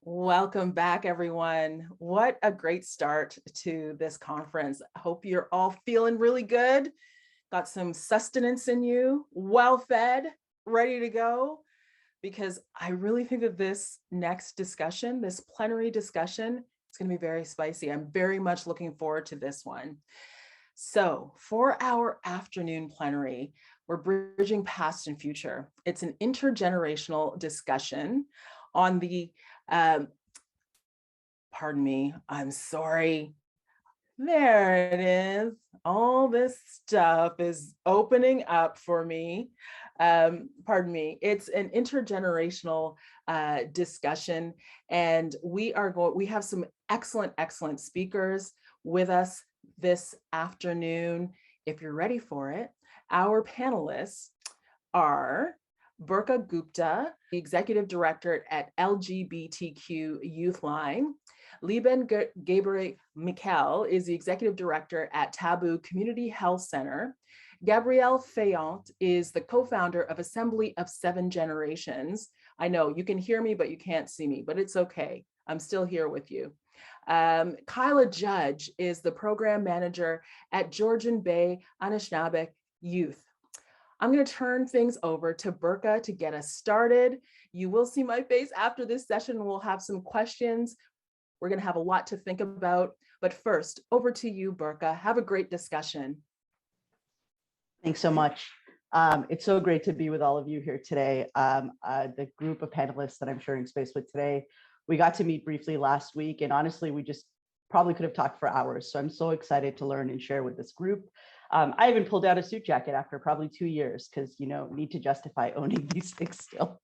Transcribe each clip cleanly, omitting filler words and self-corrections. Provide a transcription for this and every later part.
Welcome back, everyone. What a great start to this conference. I hope you're all feeling really good, got some sustenance in you, well fed, ready to go, because I really think that this next discussion, this plenary discussion, is going to be very spicy. I'm very much looking forward to this one. So for our afternoon plenary, we're bridging past and future. It's an intergenerational discussion on the pardon me, I'm sorry. There it is. All this stuff is opening up for me. Pardon me. It's an intergenerational discussion, and we have some excellent speakers with us this afternoon. If you're ready for it, our panelists are Burqa Gupta, the Executive Director at LGBTQ Youth Line. Liben Gabriel Mikel is the Executive Director at Taboo Community Health Center. Gabrielle Fayant is the co-founder of Assembly of Seven Generations. I know you can hear me, but you can't see me, but it's okay. I'm still here with you. Kyla Judge is the program manager at Georgian Bay Anishinaabe Youth. I'm going to turn things over to Burqa to get us started. You will see my face after this session. We'll have some questions. We're going to have a lot to think about. But first, over to you, Burqa. Have a great discussion. Thanks so much. It's so great to be with all of you here today. The group of panelists that I'm sharing space with today, we got to meet briefly last week, and honestly, we just probably could have talked for hours. So I'm so excited to learn and share with this group. I even pulled out a suit jacket after probably 2 years because, need to justify owning these things still.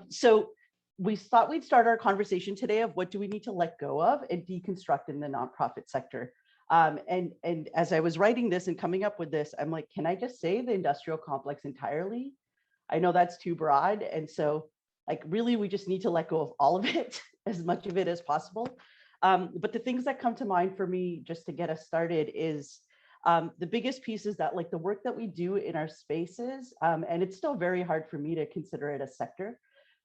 So we thought we'd start our conversation today of what do we need to let go of and deconstruct in the nonprofit sector. And as I was writing this and coming up with this, I'm like, can I just say the industrial complex entirely? I know that's too broad. And so really, we just need to let go of all of it, as much of it as possible. But the things that come to mind for me, just to get us started, is the biggest piece is that the work that we do in our spaces, and it's still very hard for me to consider it a sector,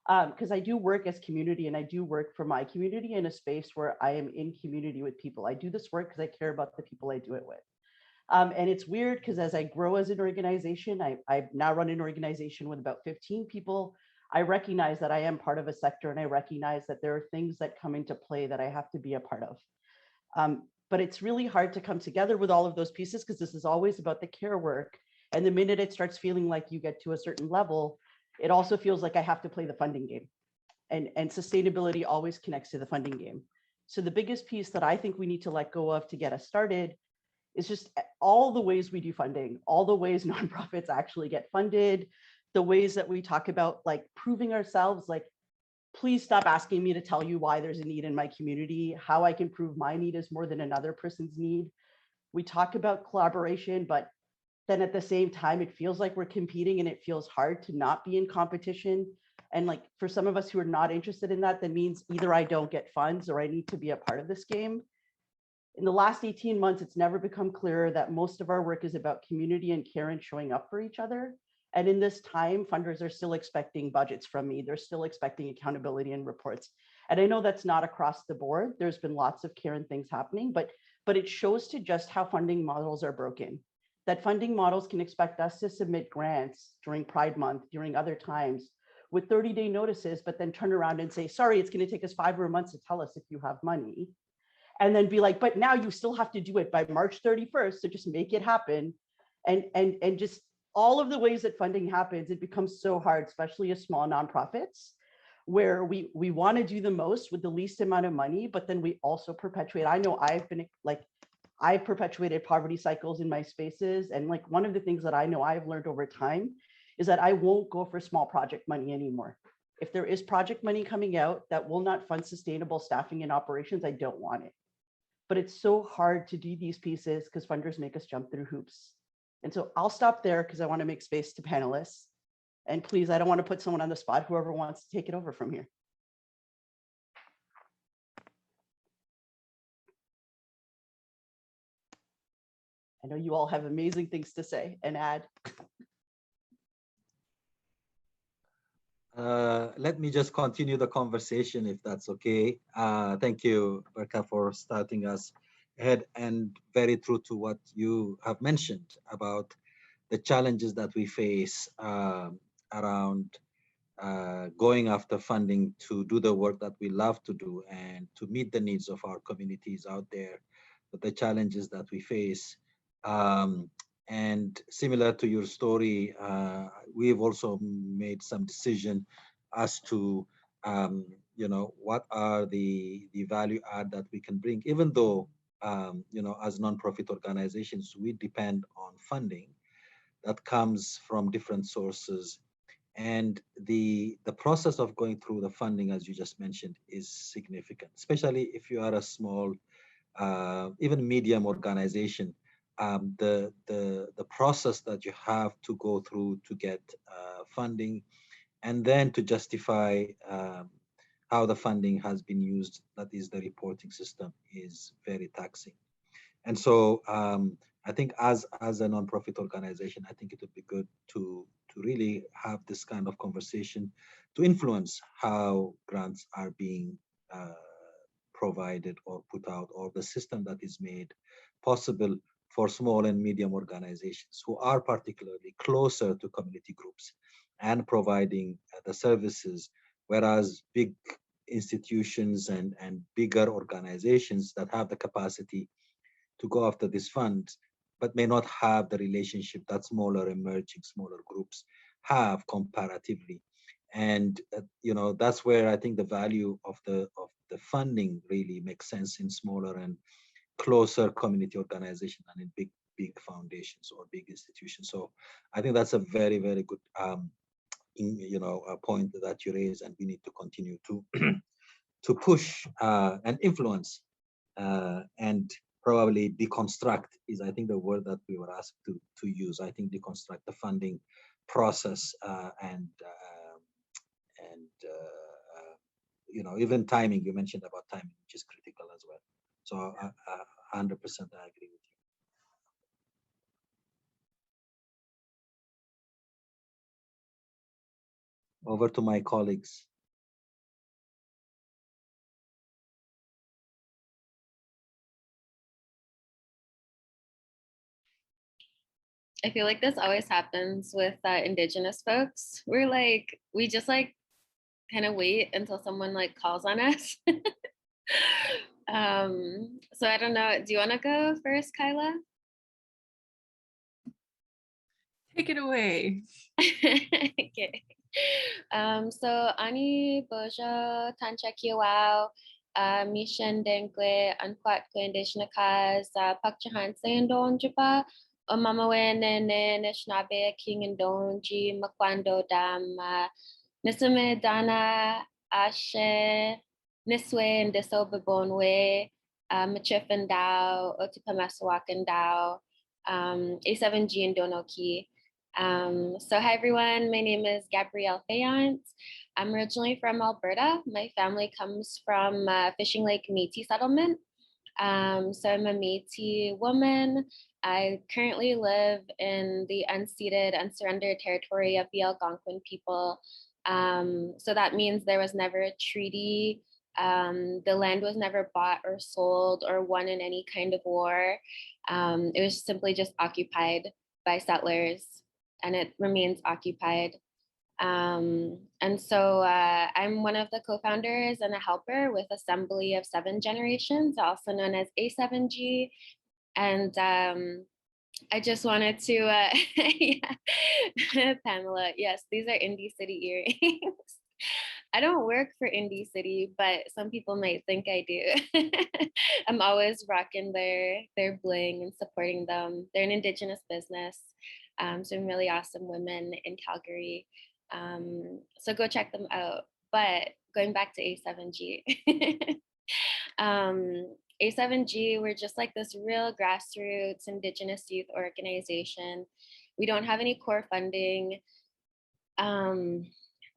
because I do work as community and I do work for my community in a space where I am in community with people. I do this work because I care about the people I do it with. And it's weird because as I grow as an organization, I now run an organization with about 15 people. I recognize that I am part of a sector, and I recognize that there are things that come into play that I have to be a part of. But it's really hard to come together with all of those pieces because this is always about the care work. And the minute it starts feeling like you get to a certain level, it also feels like I have to play the funding game. And sustainability always connects to the funding game. So the biggest piece that I think we need to let go of to get us started is just all the ways we do funding, all the ways nonprofits actually get funded, the ways that we talk about proving ourselves, please stop asking me to tell you why there's a need in my community, how I can prove my need is more than another person's need. We talk about collaboration, but then at the same time, it feels like we're competing and it feels hard to not be in competition. And for some of us who are not interested in that, that means either I don't get funds or I need to be a part of this game. In the last 18 months, it's never become clearer that most of our work is about community and care and showing up for each other. And in this time, funders are still expecting budgets from me. They're still expecting accountability and reports. And I know that's not across the board. There's been lots of care and things happening, but it shows to just how funding models are broken. That funding models can expect us to submit grants during Pride Month, during other times, with 30-day notices, but then turn around and say, sorry, it's going to take us 5 more months to tell us if you have money. And then be like, but now you still have to do it by March 31st, so just make it happen. And just all of the ways that funding happens, it becomes so hard, especially as small nonprofits, where we want to do the most with the least amount of money, but then we also perpetuate. I know I've perpetuated poverty cycles in my spaces. And one of the things that I know I've learned over time is that I won't go for small project money anymore. If there is project money coming out that will not fund sustainable staffing and operations, I don't want it. But it's so hard to do these pieces because funders make us jump through hoops. And so I'll stop there because I want to make space to panelists. And please, I don't want to put someone on the spot, whoever wants to take it over from here. I know you all have amazing things to say and add. Let me just continue the conversation if that's okay. Thank you, Berka, for starting us ahead, and very true to what you have mentioned about the challenges that we face around going after funding to do the work that we love to do and to meet the needs of our communities out there, but the challenges that we face. Um, and similar to your story, we've also made some decision as to what are the value add that we can bring, even though as nonprofit organizations we depend on funding that comes from different sources, and the process of going through the funding, as you just mentioned, is significant, especially if you are a small, even medium organization. The process that you have to go through to get funding, and then to justify how the funding has been used, that is the reporting system, is very taxing. And so I think as a nonprofit organization, I think it would be good to really have this kind of conversation to influence how grants are being uh, provided or put out, or the system that is made possible for small and medium organizations who are particularly closer to community groups and providing the services, whereas big institutions and bigger organizations that have the capacity to go after these funds, but may not have the relationship that smaller, emerging, smaller groups have comparatively. And that's where I think the value of the funding really makes sense in smaller and closer community organizations than in big foundations or big institutions. So I think that's a very, very good a point that you raise, and we need to continue to to push and influence and probably deconstruct is, I think, the word that we were asked to use. I think deconstruct the funding process and even timing. You mentioned about timing, which is critical as well. So 100% I agree with you. Over to my colleagues. I feel like this always happens with indigenous folks. We just like kind of wait until someone like calls on us. So I don't know. Do you want to go first, Kyla? Take it away. Okay. So Ani Bojo Tanchaki Wow, Mishan Denkwe, Unquat Kwendishnakas, Pakchahan Sayandon Jupa, Omamawe Nene Nishnabe King and Donji, Makwando Dam, Nisame Dana, Ashe, Niswe and Disobabonwe, Machif and Dao, Otipamasawak and Dao, A7G and Donoki. So hi everyone, my name is Gabrielle Fayant. I'm originally from Alberta. My family comes from Fishing Lake Métis settlement. So I'm a Métis woman. I currently live in the unceded, unsurrendered territory of the Algonquin people. So that means there was never a treaty. The land was never bought or sold or won in any kind of war. It was simply just occupied by settlers, and it remains occupied. And so I'm one of the co-founders and a helper with Assembly of Seven Generations, also known as A7G. And I just wanted to, yeah. Pamela, yes, these are Indie City earrings. I don't work for Indie City, but some people might think I do. I'm always rocking their bling and supporting them. They're an Indigenous business, some really awesome women in Calgary. So go check them out. But going back to A7G, A7G, we're just like this real grassroots Indigenous youth organization. We don't have any core funding.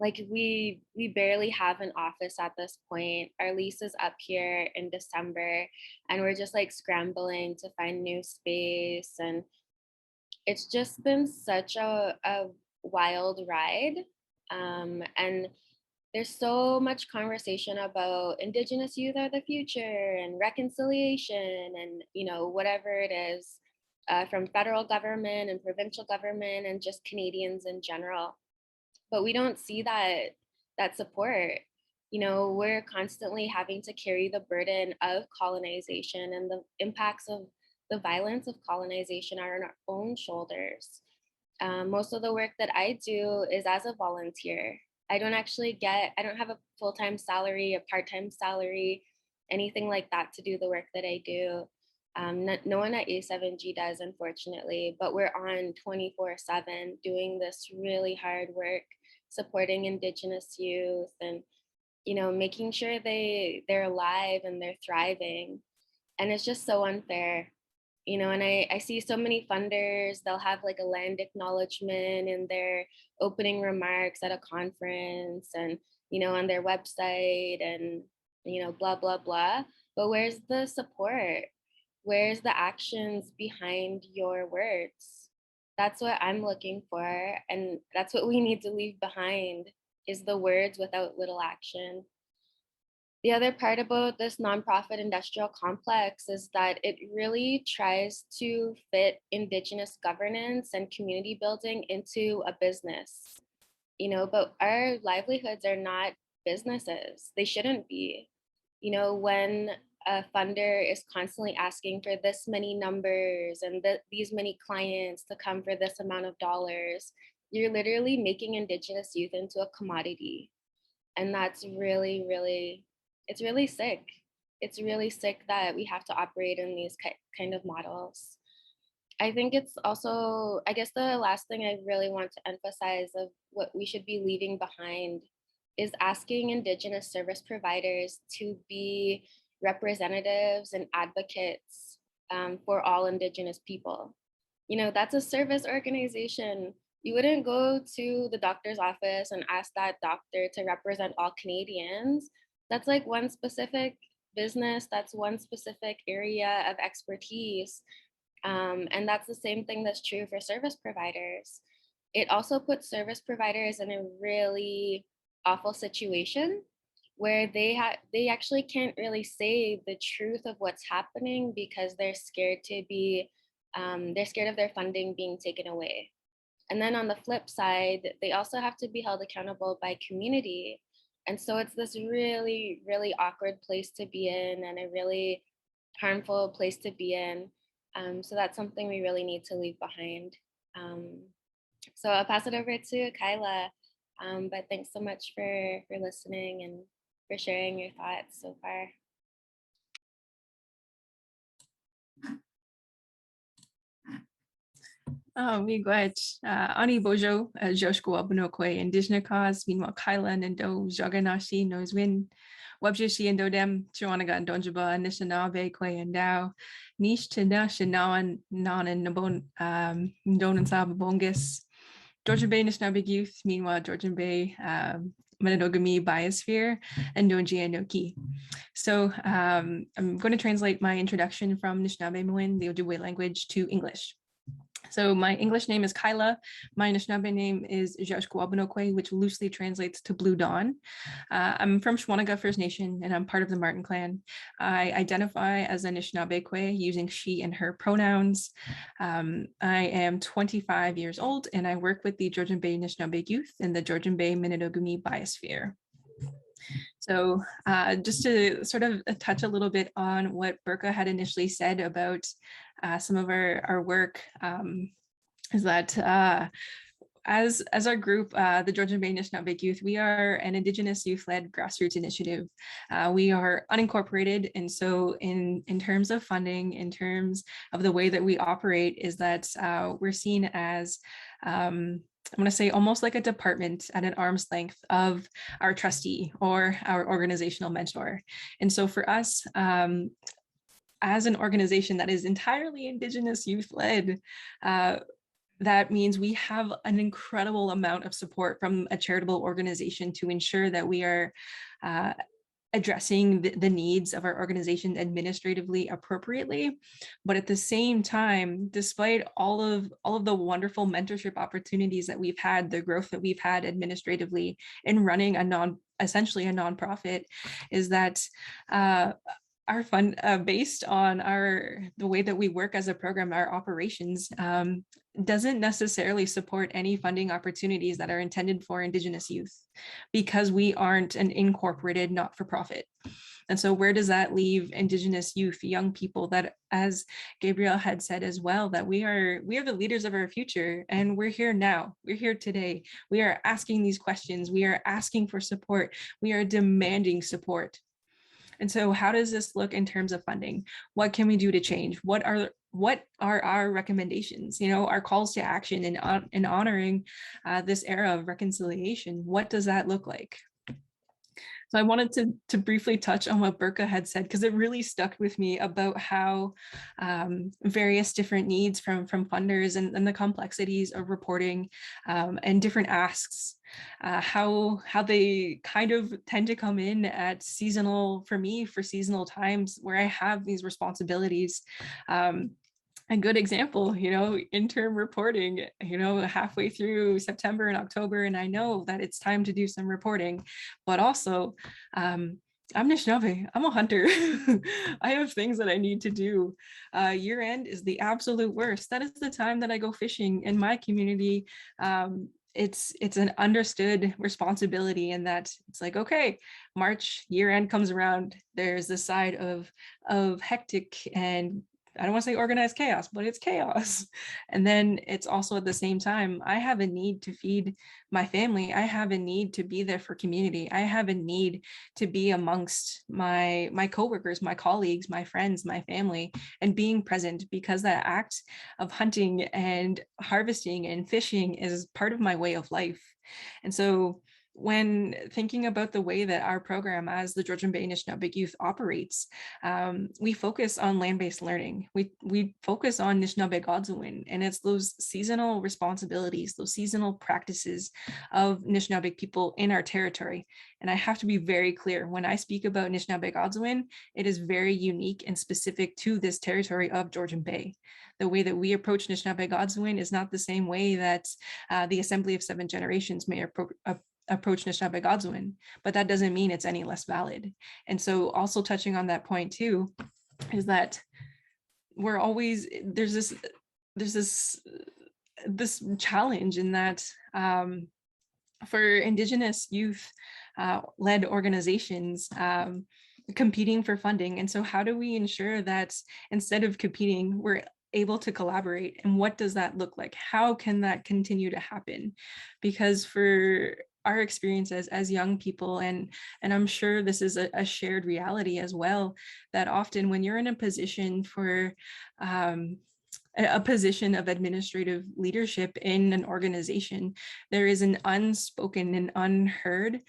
Like we barely have an office at this point. Our lease is up here in December, and we're just like scrambling to find new space. And it's just been such a wild ride. And there's so much conversation about Indigenous youth are the future and reconciliation and, you know, whatever it is, from federal government and provincial government and just Canadians in general. But we don't see that support. You know, we're constantly having to carry the burden of colonization, and the impacts of the violence of colonization are on our own shoulders. Most of the work that I do is as a volunteer. I don't have a full-time salary, a part-time salary, anything like that to do the work that I do. No one at A7G does, unfortunately, but we're on 24/7 doing this really hard work, supporting Indigenous youth and, you know, making sure they're alive and they're thriving. And it's just so unfair, you know. And I see so many funders, they'll have like a land acknowledgement in their opening remarks at a conference and, you know, on their website and, you know, blah blah blah, but where's the support? Where's the actions behind your words? That's what I'm looking for, and that's what we need to leave behind, is the words without little action. The other part about this nonprofit industrial complex is that it really tries to fit Indigenous governance and community building into a business, you know, but our livelihoods are not businesses. They shouldn't be. You know, when a funder is constantly asking for this many numbers and these many clients to come for this amount of dollars, you're literally making Indigenous youth into a commodity. And that's really, really, it's really sick. It's really sick that we have to operate in these kind of models. I think it's also, I guess the last thing I really want to emphasize of what we should be leaving behind is asking Indigenous service providers to be representatives and advocates, for all Indigenous people. You know, that's a service organization. You wouldn't go to the doctor's office and ask that doctor to represent all Canadians. That's like one specific business, that's one specific area of expertise. And that's the same thing that's true for service providers. It also puts service providers in a really awful situation where they actually can't really say the truth of what's happening because they're scared they're scared of their funding being taken away. And then on the flip side, they also have to be held accountable by community. And so it's this really, really awkward place to be in and a really harmful place to be in. So that's something we really need to leave behind. So I'll pass it over to Kyla. But thanks so much for listening and for sharing your thoughts so far. Miigwech, Ani Bojo, Joshua Bunokwe, Indigenous cause, meanwhile Kyla and Do Joganashi knows win. Webjishi and Dodem, Chuanaga and Donjaba, Nishanabe, Kwe and Dow, Nish to Nashinawan, Non and Nabon, Don and Sab Bongus, Georgian Bay Nishnabig Youth, meanwhile Georgian Bay, Manadogami Biosphere, and Donji and Noki. So I'm going to translate my introduction from Nishnabé Mwin, the Ojibwe language, to English. So my English name is Kyla. My Anishinaabe name is Joshkuabanokwe, which loosely translates to Blue Dawn. I'm from Shawanaga First Nation, and I'm part of the Martin clan. I identify as Anishinaabe using she and her pronouns. I am 25 years old, and I work with the Georgian Bay Anishinaabe youth in the Georgian Bay Minnetonka Biosphere. So just to sort of touch a little bit on what Burka had initially said about some of our work, is that as our group, the Georgian Bay Anishinaabe Youth, we are an Indigenous youth-led grassroots initiative. We are unincorporated, and so in terms of funding, in terms of the way that we operate, is that we're seen as I'm going to say almost like a department at an arm's length of our trustee or our organizational mentor. And so for us, as an organization that is entirely Indigenous youth-led, that means we have an incredible amount of support from a charitable organization to ensure that we are addressing the needs of our organization administratively appropriately. But at the same time, despite all of the wonderful mentorship opportunities that we've had, the growth that we've had administratively in running essentially a nonprofit, is that our fund based on the way that we work as a program, our operations doesn't necessarily support any funding opportunities that are intended for Indigenous youth, because we aren't an incorporated not-for-profit. And so where does that leave Indigenous youth, young people that, as Gabriel had said as well, that we are the leaders of our future, and we're here now, we're here today. We are asking these questions, we are asking for support, we are demanding support. And so how does this look in terms of funding? What can we do to change? What are our recommendations? Our calls to action in honoring this era of reconciliation. What does that look like? So I wanted to briefly touch on what Burka had said, because it really stuck with me about how various different needs from funders and the complexities of reporting and different asks, how they kind of tend to come in at seasonal times where I have these responsibilities. A good example, interim reporting, halfway through September and October, and I know that it's time to do some reporting, but also I'm Anishinaabe, I'm a hunter. I have things that I need to do. Year end is the absolute worst. That is the time that I go fishing in my community. It's an understood responsibility, and that it's like, okay, March year end comes around, there's this side of hectic, and I don't want to say organized chaos, but it's chaos. And then it's also at the same time, I have a need to feed my family. I have a need to be there for community. I have a need to be amongst my coworkers, my colleagues, my friends, my family, and being present, because that act of hunting and harvesting and fishing is part of my way of life. And so when thinking about the way that our program as the Georgian Bay Anishinaabe Youth operates, we focus on land-based learning. We focus on Anishinaabe Godwin, and it's those seasonal responsibilities, those seasonal practices of Anishinaabe people in our territory. And I have to be very clear, when I speak about Anishinaabe Godwin, it is very unique and specific to this territory of Georgian Bay. The way that we approach Anishinaabe Godwin is not the same way that the Assembly of Seven Generations may approach Anishinaabe Godwin, but that doesn't mean it's any less valid. And so also touching on that point too, is that we're always, there's this challenge in that for Indigenous youth led organizations competing for funding. And so how do we ensure that instead of competing, we're able to collaborate? And what does that look like? How can that continue to happen? Because for our experiences as young people, and I'm sure this is a shared reality as well, that often when you're in a position for a position of administrative leadership in an organization, there is an unspoken and unheard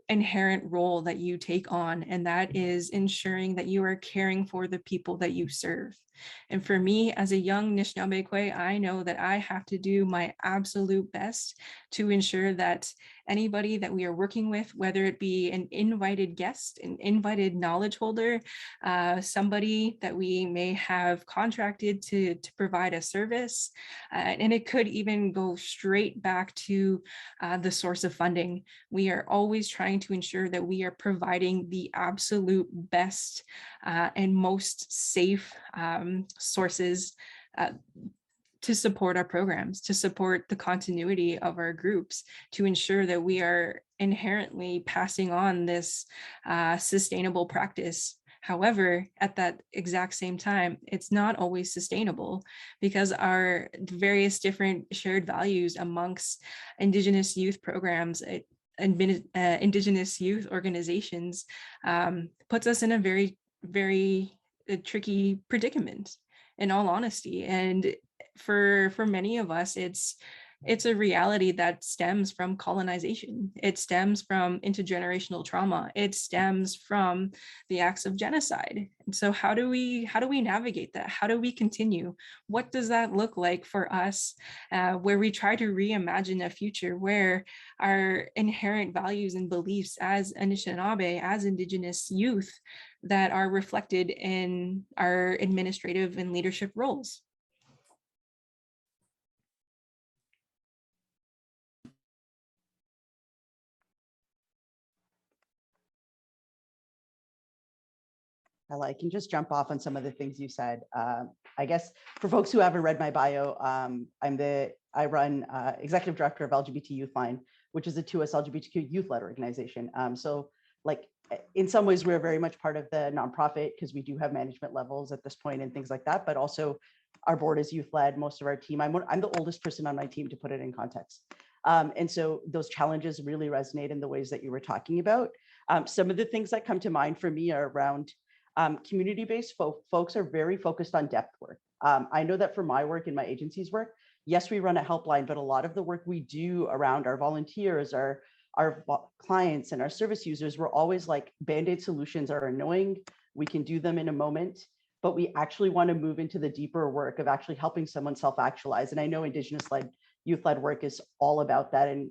inherent role that you take on, and that is ensuring that you are caring for the people that you serve. And for me, as a young Anishinaabe, I know that I have to do my absolute best to ensure that anybody that we are working with, whether it be an invited guest, an invited knowledge holder, somebody that we may have contracted to provide a service, and it could even go straight back to the source of funding. We are always trying to ensure that we are providing the absolute best and most safe sources to support our programs, to support the continuity of our groups, to ensure that we are inherently passing on this sustainable practice. However, at that exact same time, it's not always sustainable, because our various different shared values amongst Indigenous youth programs, Indigenous youth organizations, puts us in a very, very tricky predicament, in all honesty. And for many of us, it's It's a reality that stems from colonization. It stems from intergenerational trauma. It stems from the acts of genocide. And so how do we navigate that? How do we continue? What does that look like for us, where we try to reimagine a future where our inherent values and beliefs as Anishinaabe, as Indigenous youth, that are reflected in our administrative and leadership roles? I can just jump off on some of the things you said. I guess for folks who haven't read my bio, I run executive director of LGBT Youth Line, which is a 2S LGBTQ youth-led organization. So like in some ways, we're very much part of the nonprofit because we do have management levels at this point and things like that, but also our board is youth-led, most of our team. I'm the oldest person on my team, to put it in context. And so those challenges really resonate in the ways that you were talking about. Some of the things that come to mind for me are around community-based folks are very focused on depth work. I know that for my work and my agency's work, yes, we run a helpline, but a lot of the work we do around our volunteers, our clients and our service users, we're always like, Band-Aid solutions are annoying. We can do them in a moment, but we actually want to move into the deeper work of actually helping someone self-actualize. And I know Indigenous-led, youth-led work is all about that, and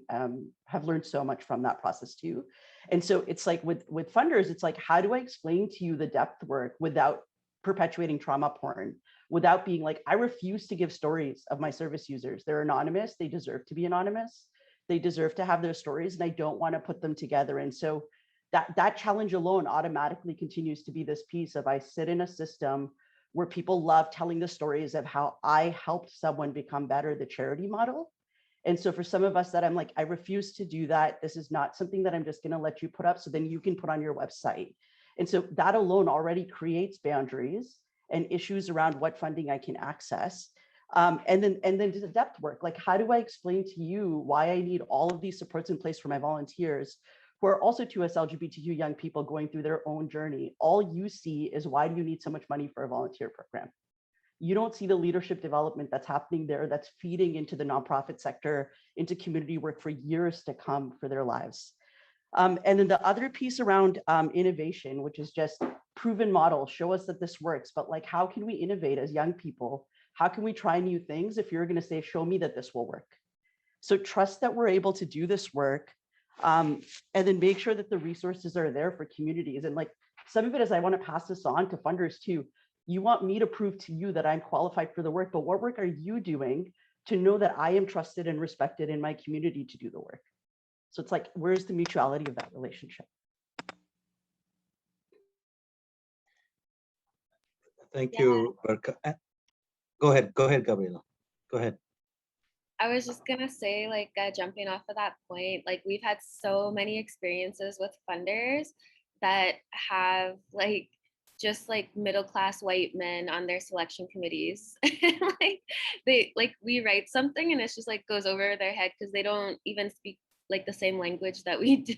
have learned so much from that process too. And so it's like with funders, it's like, how do I explain to you the depth work without perpetuating trauma porn, without being like, I refuse to give stories of my service users. They're anonymous. They deserve to be anonymous. They deserve to have their stories, and I don't want to put them together. And so that challenge alone automatically continues to be this piece of, I sit in a system where people love telling the stories of how I helped someone become better, the charity model. And so for some of us that I'm like, I refuse to do that. This is not something that I'm just going to let you put up so then you can put on your website. And so that alone already creates boundaries and issues around what funding I can access. And then to the depth work, like, how do I explain to you why I need all of these supports in place for my volunteers, who are also 2S LGBTQ young people going through their own journey? All you see is, why do you need so much money for a volunteer program? You don't see the leadership development that's happening there, that's feeding into the nonprofit sector, into community work for years to come for their lives. And then the other piece around innovation, which is just proven models, show us that this works, but like, how can we innovate as young people? How can we try new things if you're going to say, show me that this will work? So trust that we're able to do this work, and then make sure that the resources are there for communities. And like, some of it is, I want to pass this on to funders too. You want me to prove to you that I'm qualified for the work, but what work are you doing to know that I am trusted and respected in my community to do the work? So it's like, where's the mutuality of that relationship? Thank you, Berka. Go ahead, Gabriela. Go ahead. I was just gonna say, like, jumping off of that point, like, we've had so many experiences with funders that have like just like middle-class white men on their selection committees. Like, we write something and it's just like goes over their head because they don't even speak like the same language that we do.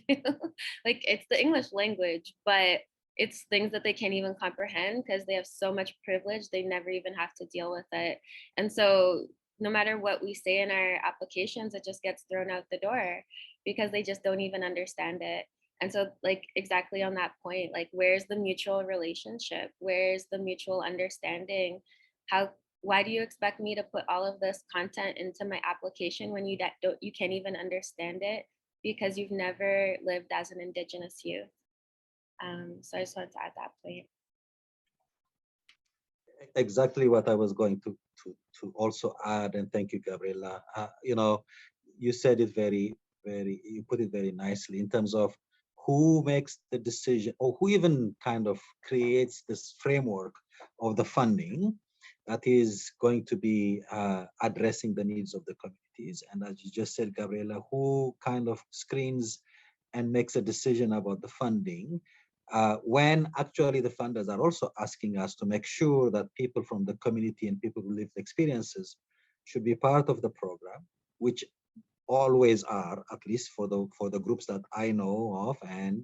Like, it's the English language, but it's things that they can't even comprehend because they have so much privilege, they never even have to deal with it. And so no matter what we say in our applications, it just gets thrown out the door because they just don't even understand it. And so, like, exactly on that point, like, where's the mutual relationship? Where's the mutual understanding? Why do you expect me to put all of this content into my application when you can't even understand it because you've never lived as an Indigenous youth? So I just wanted to add that point. Exactly what I was going to also add, and thank you, Gabriela. You know, you said it you put it very nicely in terms of who makes the decision, or who even kind of creates this framework of the funding that is going to be addressing the needs of the communities. And as you just said, Gabriela, who kind of screens and makes a decision about the funding, when actually the funders are also asking us to make sure that people from the community and people who lived experiences should be part of the program, which always are, at least for the groups that I know of, and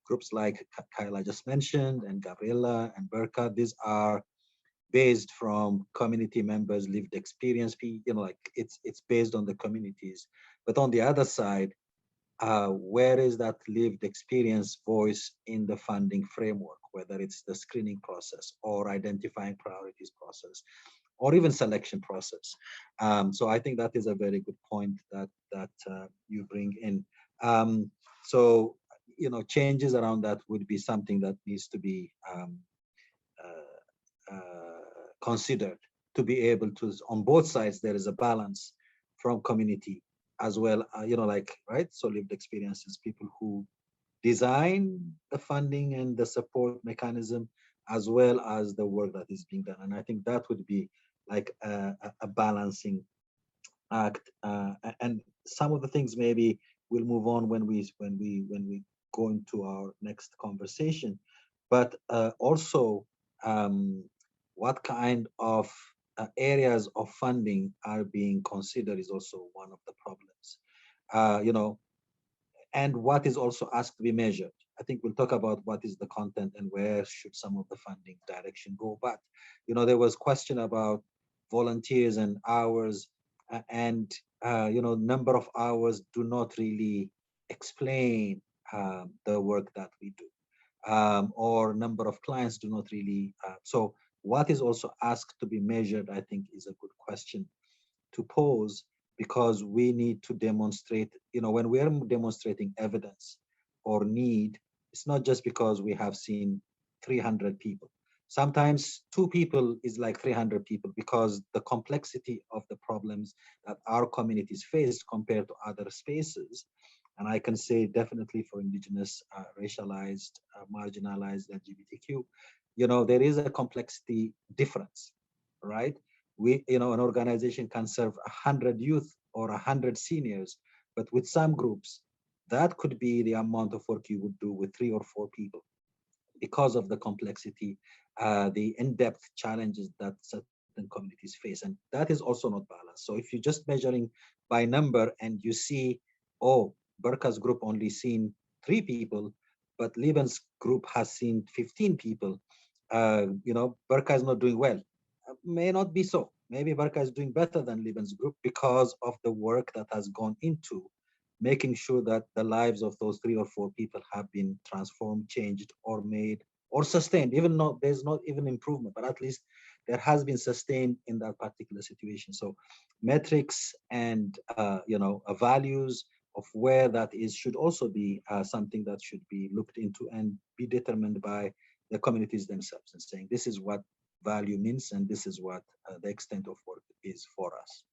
groups like Kyla just mentioned, and Gabriela and Berka. These are based from community members' lived experience. Like it's based on the communities. But on the other side, where is that lived experience voice in the funding framework, whether it's the screening process or identifying priorities process, or even selection process? So I think that is a very good point that you bring in. So changes around that would be something that needs to be considered, to be able to, on both sides, there is a balance from community as well, right? So lived experiences, people who design the funding and the support mechanism, as well as the work that is being done. And I think that would be like a balancing act. And some of the things maybe we'll move on when we go into our next conversation. But also, what kind of areas of funding are being considered is also one of the problems. And what is also asked to be measured. I think we'll talk about what is the content and where should some of the funding direction go. But there was question about volunteers and hours, and number of hours do not really explain the work that we do, or number of clients do not really. So what is also asked to be measured, I think, is a good question to pose, because we need to demonstrate, when we are demonstrating evidence or need, it's not just because we have seen 300 people. Sometimes 2 people is like 300 people, because the complexity of the problems that our communities face compared to other spaces. And I can say definitely for indigenous, racialized, marginalized, LGBTQ, there is a complexity difference, right? An organization can serve 100 youth or 100 seniors, but with some groups, that could be the amount of work you would do with 3 or 4 people, because of the complexity, the in-depth challenges that certain communities face. And that is also not balanced. So if you're just measuring by number and you see, oh, Berka's group only seen 3 people, but Liban's group has seen 15 people, Berka is not doing well. May not be so. Maybe Berka is doing better than Liban's group because of the work that has gone into making sure that the lives of those 3 or 4 people have been transformed, changed, or made, or sustained. Even though there's not even improvement, but at least there has been sustained in that particular situation. So metrics and values of where that is should also be something that should be looked into and be determined by the communities themselves, and saying this is what value means and this is what the extent of work is for us.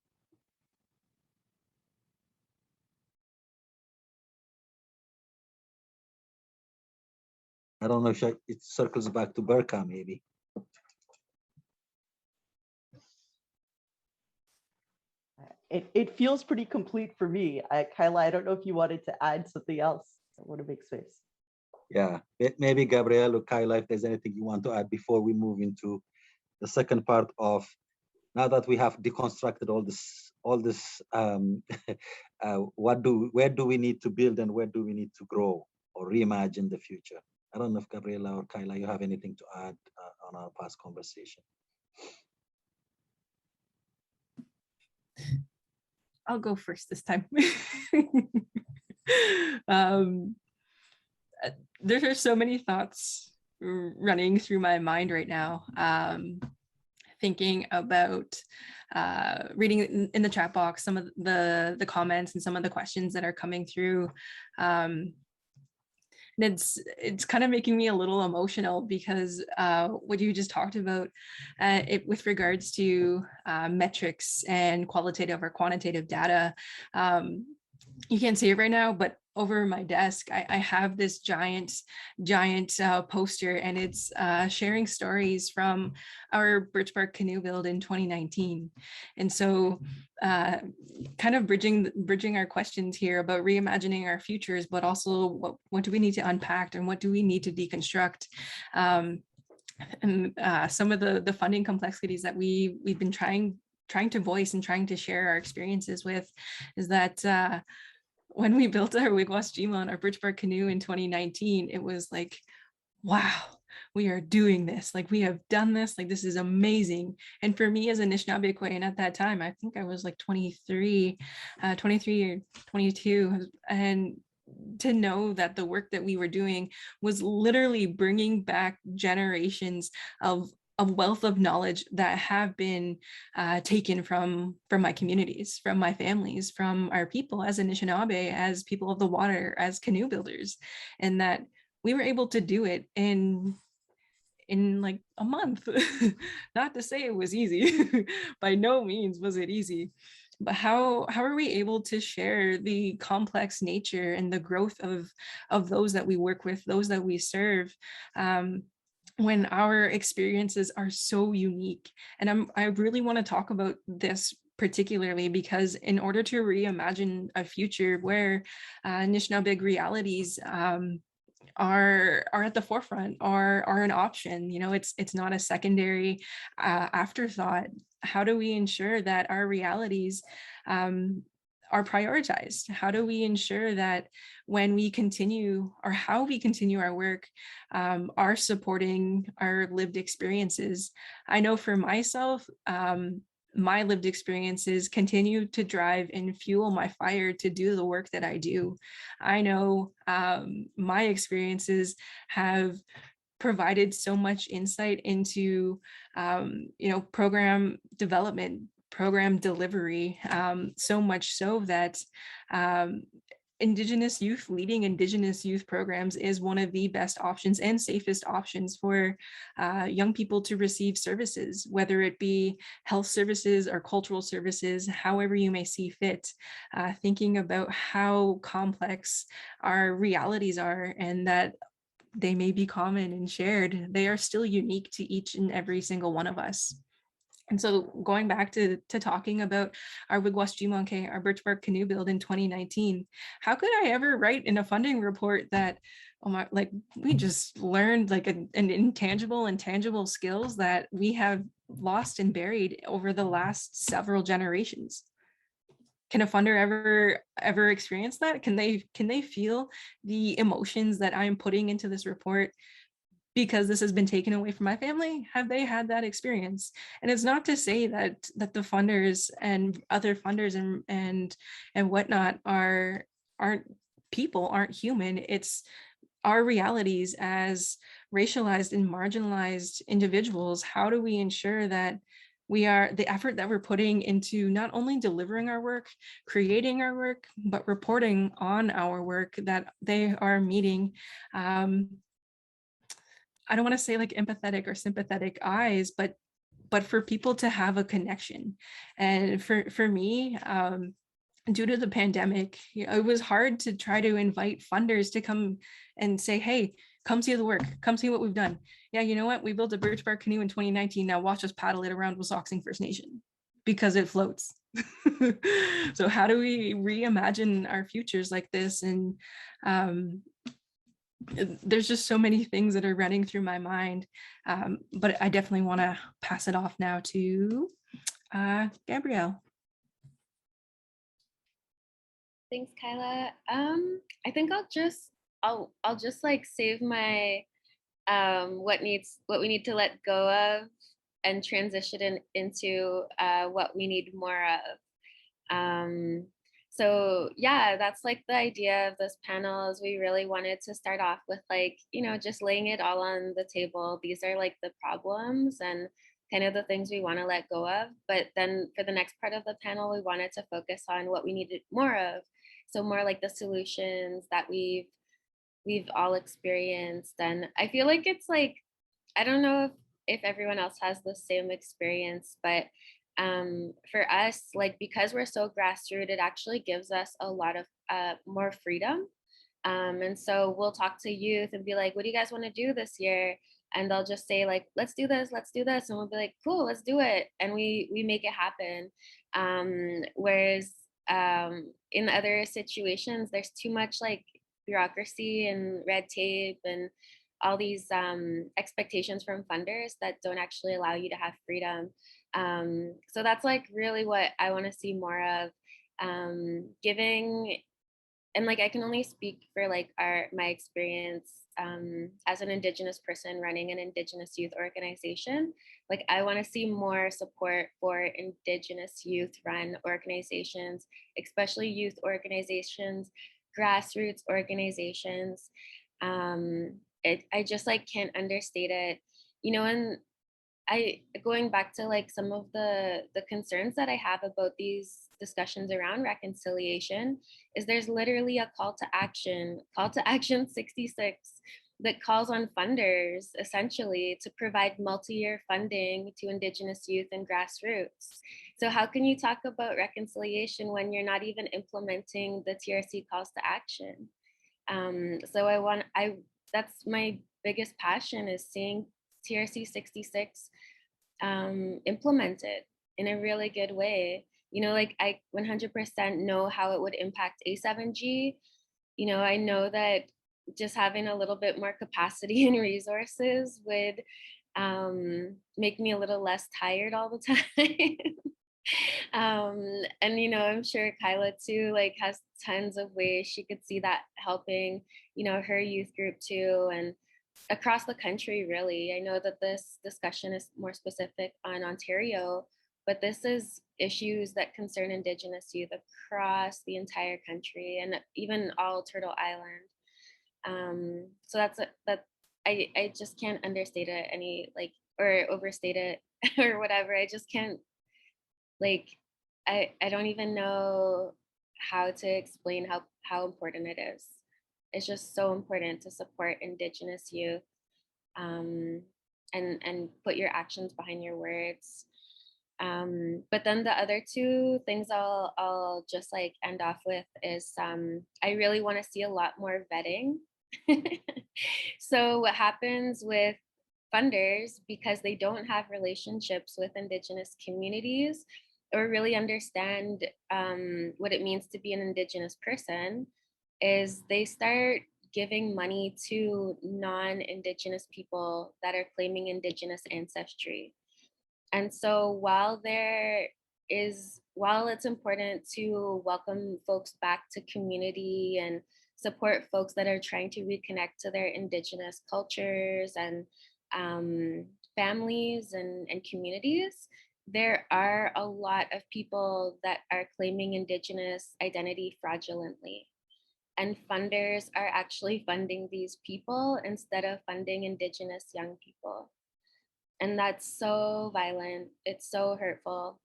I don't know if it circles back to Berka, maybe. It feels pretty complete for me. Kyla, I don't know if you wanted to add something else. I want to make space. Yeah, maybe Gabrielle or Kyla, if there's anything you want to add before we move into the second part of, now that we have deconstructed all this, where do we need to build and where do we need to grow or reimagine the future? I don't know if Gabriela or Kyla, you have anything to add on our past conversation. I'll go first this time. There are so many thoughts running through my mind right now. Thinking about reading in the chat box some of the comments and some of the questions that are coming through. And it's kind of making me a little emotional, because what you just talked about with regards to metrics and qualitative or quantitative data. You can't see it right now, but over my desk, I have this giant poster, and it's sharing stories from our Birch Bark canoe build in 2019. And so kind of bridging our questions here about reimagining our futures, but also what do we need to unpack and what do we need to deconstruct? And some of the funding complexities that we've been trying to voice and trying to share our experiences with is that when we built our Wigwas Jima, our Birch Bark canoe in 2019, it was like, wow, we are doing this, like we have done this, like this is amazing. And for me as a Anishinaabeg, at that time, I think I was like 23 or 22, and to know that the work that we were doing was literally bringing back generations of wealth of knowledge that have been taken from my communities, from my families, from our people as Anishinaabe, as people of the water, as canoe builders, and that we were able to do it in like a month. Not to say it was easy. By no means was it easy. But how are we able to share the complex nature and the growth of those that we work with, those that we serve, when our experiences are so unique? And I really want to talk about this particularly because in order to reimagine a future where Anishinaabeg realities are at the forefront, are an option, it's not a secondary afterthought. How do we ensure that our realities are prioritized? How do we ensure that when we continue, or how we continue our work, are supporting our lived experiences? I know for myself, my lived experiences continue to drive and fuel my fire to do the work that I do. I know my experiences have provided so much insight into, program development, program delivery, so much so that leading Indigenous youth programs is one of the best options and safest options for young people to receive services, whether it be health services or cultural services, however you may see fit. Thinking about how complex our realities are and that they may be common and shared, they are still unique to each and every single one of us. And so going back to talking about our Wigwasjimonke, our birch bark canoe build in 2019, how could I ever write in a funding report that, we just learned like an intangible and tangible skills that we have lost and buried over the last several generations? Can a funder ever experience that? Can they feel the emotions that I'm putting into this report because this has been taken away from my family? Have they had that experience? And it's not to say that the funders and other funders and whatnot aren't people, aren't human. It's our realities as racialized and marginalized individuals. How do we ensure that the effort that we're putting into not only delivering our work, creating our work, but reporting on our work, that they are meeting, I don't want to say like empathetic or sympathetic eyes, but for people to have a connection. And for me, due to the pandemic, it was hard to try to invite funders to come and say, hey, come see the work, come see what we've done. Yeah, you know what? We built a birch bark canoe in 2019. Now watch us paddle it around Wissahickon First Nation because it floats. So how do we reimagine our futures like this? And there's just so many things that are running through my mind, but I definitely want to pass it off now to Gabrielle. Thanks, Kyla. I think I'll just like save my what we need to let go of and transition into what we need more of. So yeah, that's like the idea of this panel. Is we really wanted to start off with like, just laying it all on the table. These are like the problems and kind of the things we want to let go of. But then for the next part of the panel, we wanted to focus on what we needed more of. So more like the solutions that we've all experienced. And I feel like it's like, I don't know if everyone else has the same experience, but for us, like, because we're so grassroots, it actually gives us a lot of more freedom. And so we'll talk to youth and be like, what do you guys want to do this year? And they'll just say like, let's do this. And we'll be like, cool, let's do it. And we make it happen. Whereas in other situations, there's too much like bureaucracy and red tape and all these expectations from funders that don't actually allow you to have freedom. So that's like really what I want to see more of, giving and like I can only speak for like my experience as an Indigenous person running an Indigenous youth organization. Like I want to see more support for Indigenous youth run organizations, especially youth organizations, grassroots organizations. I just like can't understate it, you know. And I going back to like some of the concerns that I have about these discussions around reconciliation is there's literally a call to action 66 that calls on funders essentially to provide multi-year funding to Indigenous youth and grassroots. So how can you talk about reconciliation when you're not even implementing the TRC calls to action? So that's my biggest passion is seeing TRC 66 implemented in a really good way. You know, like I 100% know how it would impact A7G. You know, I know that just having a little bit more capacity and resources would make me a little less tired all the time. And you know, I'm sure Kyla too like has tons of ways she could see that helping, you know, her youth group too, and across the country really. I know that this discussion is more specific on Ontario, but this is issues that concern Indigenous youth across the entire country and even all Turtle Island. So that I just can't understate it any like or overstate it or whatever. I just can't like I don't even know how to explain how important it is. It's just so important to support Indigenous youth, and put your actions behind your words. But then the other two things I'll just like end off with is I really want to see a lot more vetting. So what happens with funders, because they don't have relationships with Indigenous communities or really understand what it means to be an Indigenous person, is they start giving money to non-Indigenous people that are claiming Indigenous ancestry. And so while it's important to welcome folks back to community and support folks that are trying to reconnect to their Indigenous cultures and families and communities, there are a lot of people that are claiming Indigenous identity fraudulently. And funders are actually funding these people instead of funding Indigenous young people. And that's so violent. It's so hurtful,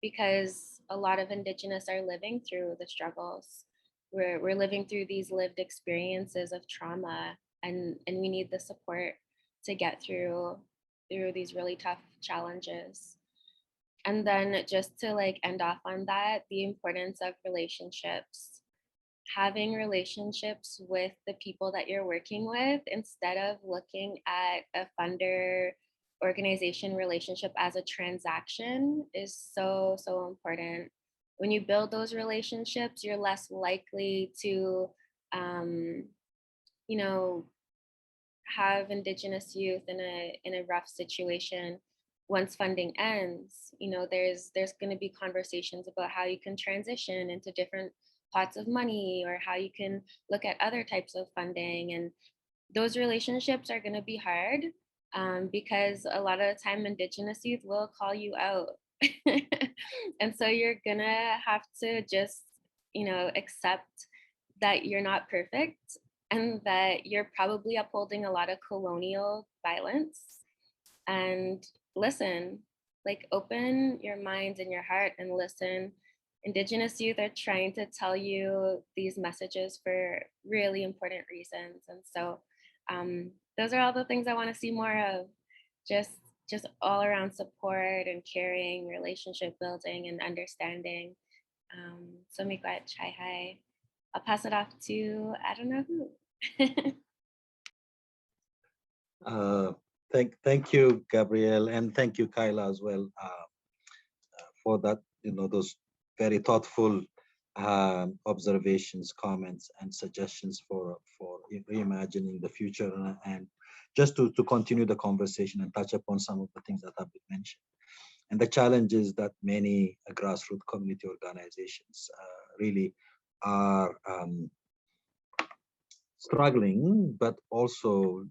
because a lot of Indigenous are living through the struggles. We're living through these lived experiences of trauma, and we need the support to get through these really tough challenges. And then just to like end off on that, the importance of relationships. Having relationships with the people that you're working with instead of looking at a funder organization relationship as a transaction is so important. When you build those relationships, you're less likely to you know, have Indigenous youth in a rough situation once funding ends. You know, there's going to be conversations about how you can transition into different pots of money or how you can look at other types of funding. And those relationships are going to be hard, because a lot of the time Indigenous youth will call you out. And so you're going to have to just, you know, accept that you're not perfect and that you're probably upholding a lot of colonial violence. And listen, like open your mind and your heart and listen. Indigenous youth are trying to tell you these messages for really important reasons. And so those are all the things I want to see more of. Just all around support and caring, relationship building and understanding. So miigwech, chai hai. I'll pass it off to I don't know who. Thank you, Gabrielle, and thank you, Kyla, as well, for that. You know, those very thoughtful observations, comments, and suggestions for reimagining the future, and just to continue the conversation and touch upon some of the things that have been mentioned, and the challenges that many grassroots community organizations really are struggling, but also,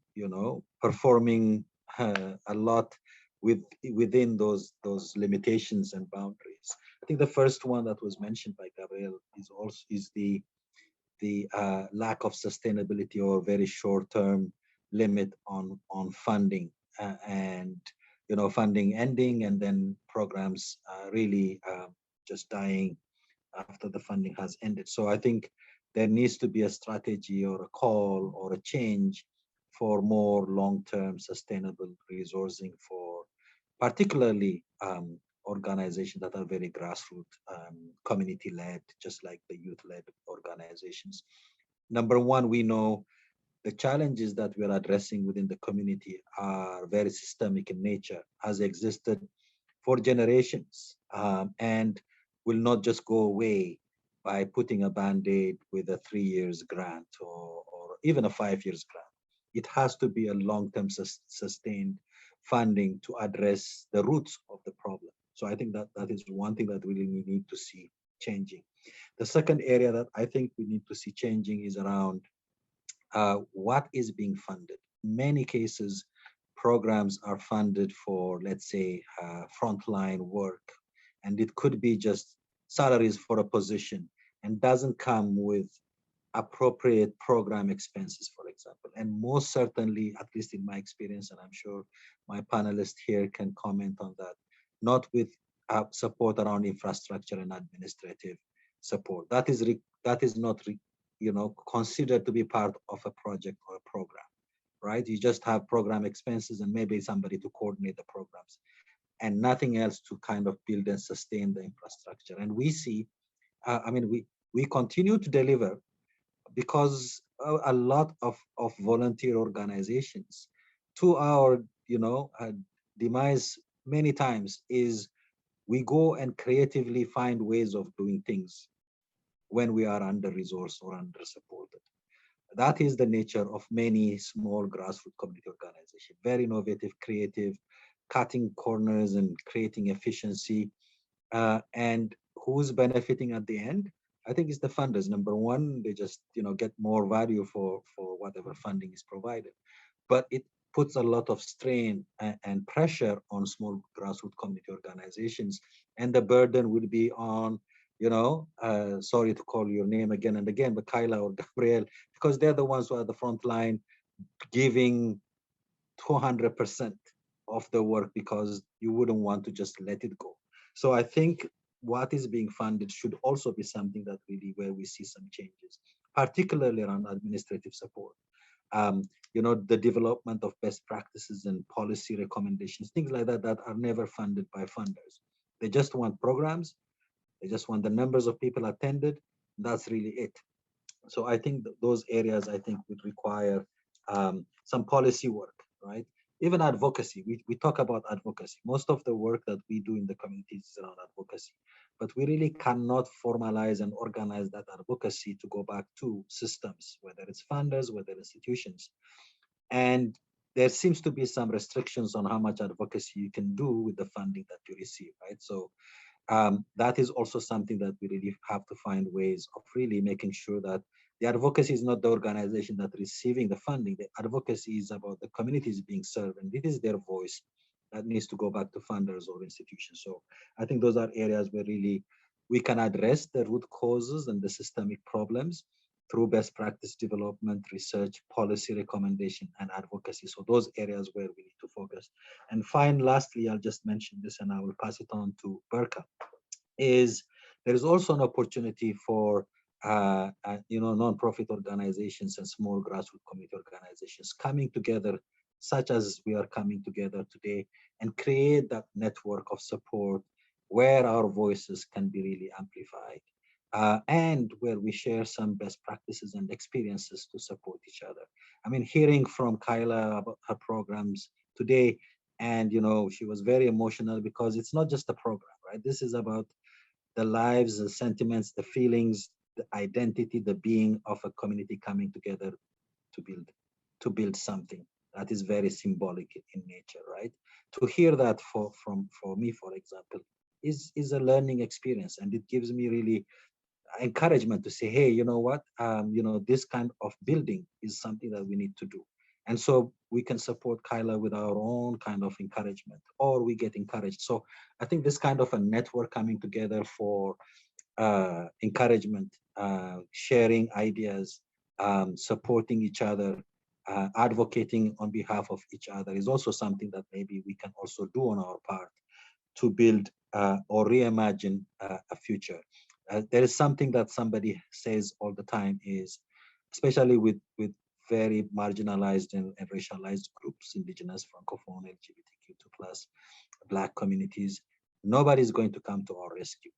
performing a lot within those limitations and boundaries. I think the first one that was mentioned by Gabriel is the lack of sustainability or very short-term limit on funding, and funding ending, and then programs really just dying after the funding has ended. So I think there needs to be a strategy or a call or a change for more long-term sustainable resourcing for particularly organizations that are very grassroots, community-led, just like the youth-led organizations. Number one, we know the challenges that we are addressing within the community are very systemic in nature, has existed for generations, and will not just go away by putting a band-aid with a 3 years grant or even a 5 years grant. It has to be a long-term sustained funding to address the roots of the problem. So I think that is one thing that really we need to see changing. The second area that I think we need to see changing is around what is being funded. In many cases, programs are funded for, let's say, frontline work, and it could be just salaries for a position and doesn't come with appropriate program expenses, for example. And most certainly, at least in my experience, and I'm sure my panelists here can comment on that, not with support around infrastructure and administrative support. That is not considered to be part of a project or a program, right? You just have program expenses and maybe somebody to coordinate the programs and nothing else to kind of build and sustain the infrastructure. And we see, we continue to deliver because a lot of volunteer organizations, to our demise many times, is we go and creatively find ways of doing things when we are under-resourced or under-supported. That is the nature of many small grassroots community organizations. Very innovative, creative, cutting corners and creating efficiency. And who's benefiting at the end? I think it's the funders. Number one, they just get more value for whatever funding is provided. But it puts a lot of strain and pressure on small grassroots community organizations. And the burden will be on, sorry to call your name again and again, but Kyla or Gabriel, because they're the ones who are at the front line giving 200% of the work because you wouldn't want to just let it go. So I think what is being funded should also be something that really where we see some changes, particularly around administrative support. The development of best practices and policy recommendations, things like that, that are never funded by funders. They just want programs. They just want the numbers of people attended. That's really it. So I think those areas, I think, would require some policy work, right? Even advocacy. We talk about advocacy. Most of the work that we do in the communities is around advocacy, but we really cannot formalize and organize that advocacy to go back to systems, whether it's funders, whether institutions. And there seems to be some restrictions on how much advocacy you can do with the funding that you receive, right? So that is also something that we really have to find ways of really making sure that the advocacy is not the organization that's receiving the funding. The advocacy is about the communities being served, and it is their voice that needs to go back to funders or institutions. So I think those are areas where really we can address the root causes and the systemic problems through best practice development, research, policy recommendation, and advocacy. So those areas where we need to focus. And lastly, I'll just mention this and I will pass it on to Berka, is there is also an opportunity for nonprofit organizations and small grassroots community organizations coming together, such as we are coming together today, and create that network of support where our voices can be really amplified. And where we share some best practices and experiences to support each other. I mean, hearing from Kyla about her programs today, and she was very emotional because it's not just a program, right? This is about the lives, the sentiments, the feelings, the identity, the being of a community coming together to build something that is very symbolic in nature, right? To hear that for me, for example, is a learning experience, and it gives me really encouragement to say, hey, you know what, this kind of building is something that we need to do. And so we can support Kyla with our own kind of encouragement, or we get encouraged. So I think this kind of a network coming together for encouragement, sharing ideas, supporting each other, advocating on behalf of each other is also something that maybe we can also do on our part to build or reimagine a future. There is something that somebody says all the time is, especially with very marginalized and racialized groups, indigenous, francophone, LGBTQ2+, Black communities, nobody's going to come to our rescue,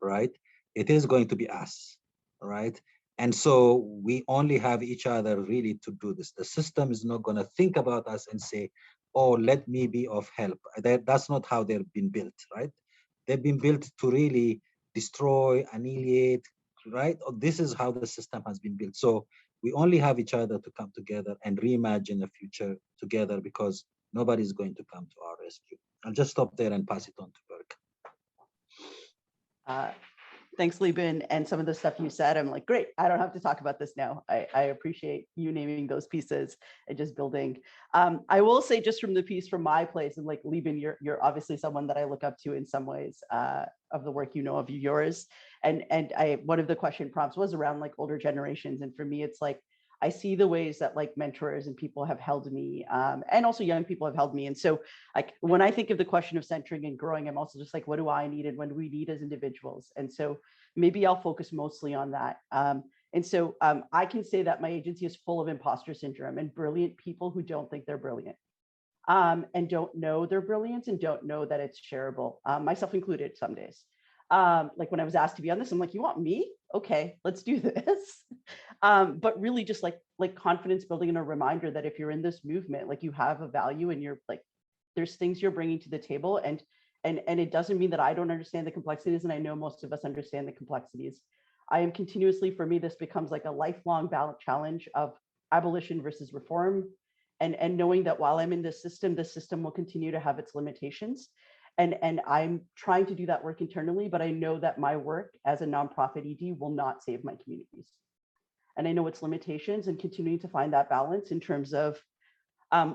right? It is going to be us, right? And so we only have each other really to do this. The system is not going to think about us and say, oh, let me be of help. That's not how they've been built, right? They've been built to really destroy, annihilate, right? This is how the system has been built. So we only have each other to come together and reimagine a future together, because nobody's going to come to our rescue. I'll just stop there and pass it on to Burke. Thanks, Lieben. And some of the stuff you said, I'm like, great, I don't have to talk about this now. I appreciate you naming those pieces and just building. I will say, just from the piece from my place, and like Lieben, you're obviously someone that I look up to in some ways of the work of yours. And one of the question prompts was around like older generations. And for me, it's like, I see the ways that like mentors and people have held me, and also young people have held me. And so like when I think of the question of centering and growing, I'm also just like, what do I need and what do we need as individuals? And so maybe I'll focus mostly on that. And so I can say that my agency is full of imposter syndrome and brilliant people who don't think they're brilliant, and don't know they're brilliant and don't know that it's shareable, myself included some days. Like when I was asked to be on this, I'm like, you want me? Okay, let's do this. But really just like confidence building and a reminder that if you're in this movement, like you have a value and you're like, there's things you're bringing to the table, and it doesn't mean that I don't understand the complexities, and I know most of us understand the complexities. I am continuously, for me, this becomes like a lifelong challenge of abolition versus reform, and knowing that while I'm in this system will continue to have its limitations. And I'm trying to do that work internally, but I know that my work as a nonprofit ED will not save my communities. And I know its limitations, and continuing to find that balance in terms of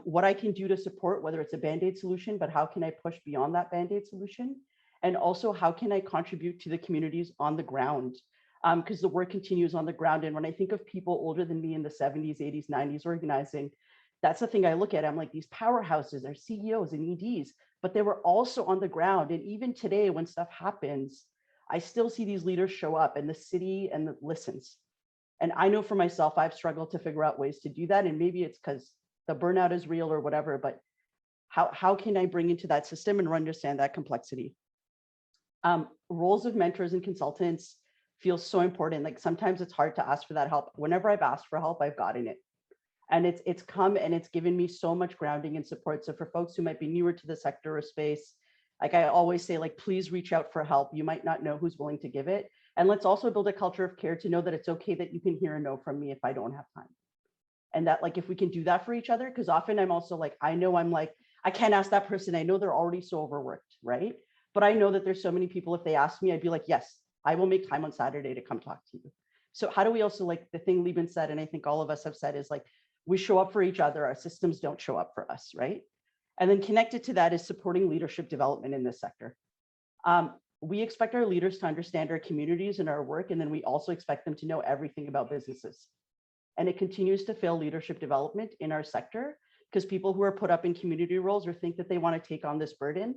what I can do to support, whether it's a Band-Aid solution, but how can I push beyond that Band-Aid solution? And also how can I contribute to the communities on the ground? Because the work continues on the ground. And when I think of people older than me in the 70s, 80s, 90s organizing, that's the thing I look at. I'm like, these powerhouses are CEOs and EDs, but they were also on the ground. And even today, when stuff happens, I still see these leaders show up, and the city and listens. And I know for myself, I've struggled to figure out ways to do that. And maybe it's because the burnout is real or whatever, but how can I bring into that system and understand that complexity? Roles of mentors and consultants feel so important. Like sometimes it's hard to ask for that help. Whenever I've asked for help, I've gotten it. And it's come and it's given me so much grounding and support. So for folks who might be newer to the sector or space, like I always say, like, please reach out for help. You might not know who's willing to give it. And let's also build a culture of care to know that it's okay that you can hear a no from me if I don't have time. And that, like, if we can do that for each other, because often I'm also like, I know I'm like, I can't ask that person. I know they're already so overworked, right? But I know that there's so many people, if they ask me, I'd be like, yes, I will make time on Saturday to come talk to you. So how do we also, like the thing Lieben said, and I think all of us have said, is like, we show up for each other, our systems don't show up for us, right? And then connected to that is supporting leadership development in this sector. We expect our leaders to understand our communities and our work, and then we also expect them to know everything about businesses. And it continues to fail leadership development in our sector because people who are put up in community roles or think that they want to take on this burden